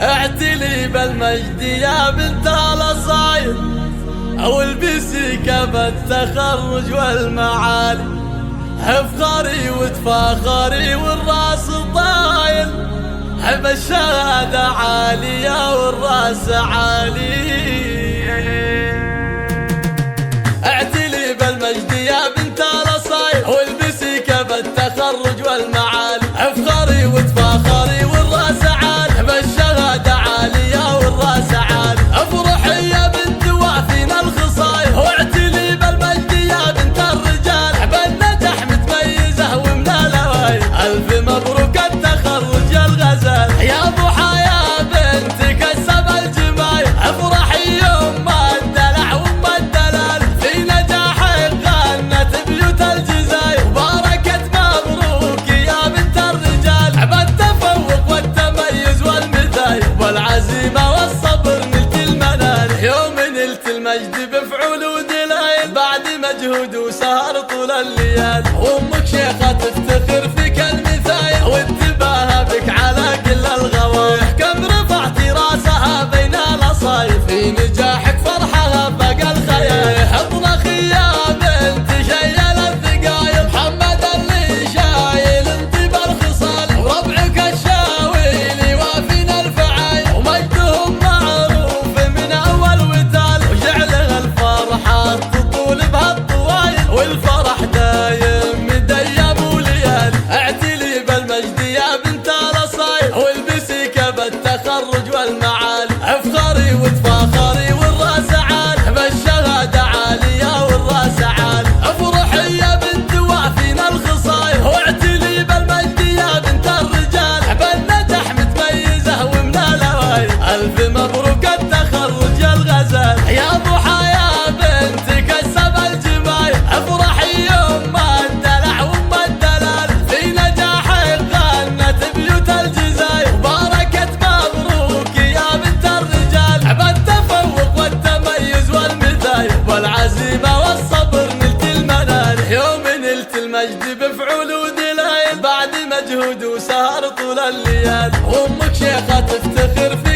اعتلي بالمجد يا بنت الاصايل، والبسي كف التخرج والمعالي، افخري وتفاخري والراس طايل، حب الشهادة عالية والراس عالي. اعتلي بالمجد يا بنت الاصايل، والبسي كف التخرج والمعالي، افخري وتفاخري والراس عالي، حب الشهادة عالية والراس عالي. افرحي يا بنت وافينا الخصايل، واعتلي بالمجد يا بنت الرجال، حب النجح متميزة ومن الاوائل، الف مبروك التخرج يا الغزال. يا ضحى يا بنت كسب الجمايل، افرحي يوم الدلع وام الدلال، في نجاحك غنت بيوت الجزاير، وباركت مبروك يا بنت الرجال، حب التفوق والتميز والمثال، والعزيمة والصبر نلت المنال. يوم نلت المجد بفعول ودلائل، بعد مجهود وسهر طول الليال، وامك شيخة تفتخر فيك المثايل، واتباهى بك على كل الغوايح، كم رفعتي راسها بين الاصايف، في نجاحك فرحها بقى الخيايل. اطلقي يا بنت شيل الثقايل، محمد اللي شايل انت بالخصال، وربعك الشاويلي وافينا الفعايل، ومجدهم معروف من اول وتال، وجعله الفرحة تطول بهالطوايل، والفرح دايم مديم وليال. اعتلي بالمجد يا بنت الاصايل، والبسي كف التخرج والمعالي، افخري وتفاخري والراس عالي، حب الشهادة عالية والراس عالي. افرحي يا بنت وافينا الخصايل، واعتلي بالمجد يا بنت الرجال، حب النجح متميزة ومن الاوائل، الف مبروك التخرج يا الغزال. يا ضحى يا بنت كسب الجمايل، افرحي يوم الدلع وام الدلال، في نجاحك غنت بيوت الجزاير، وباركت مبروك يا بنت الرجال، حب التفوق والتميز والمثال، والعزيمة والصبر نلت المنال. يوم نلت المجد بفعول ودلائل، بعد مجهود وسهر طول الليال، وامك شيخة تفتخر في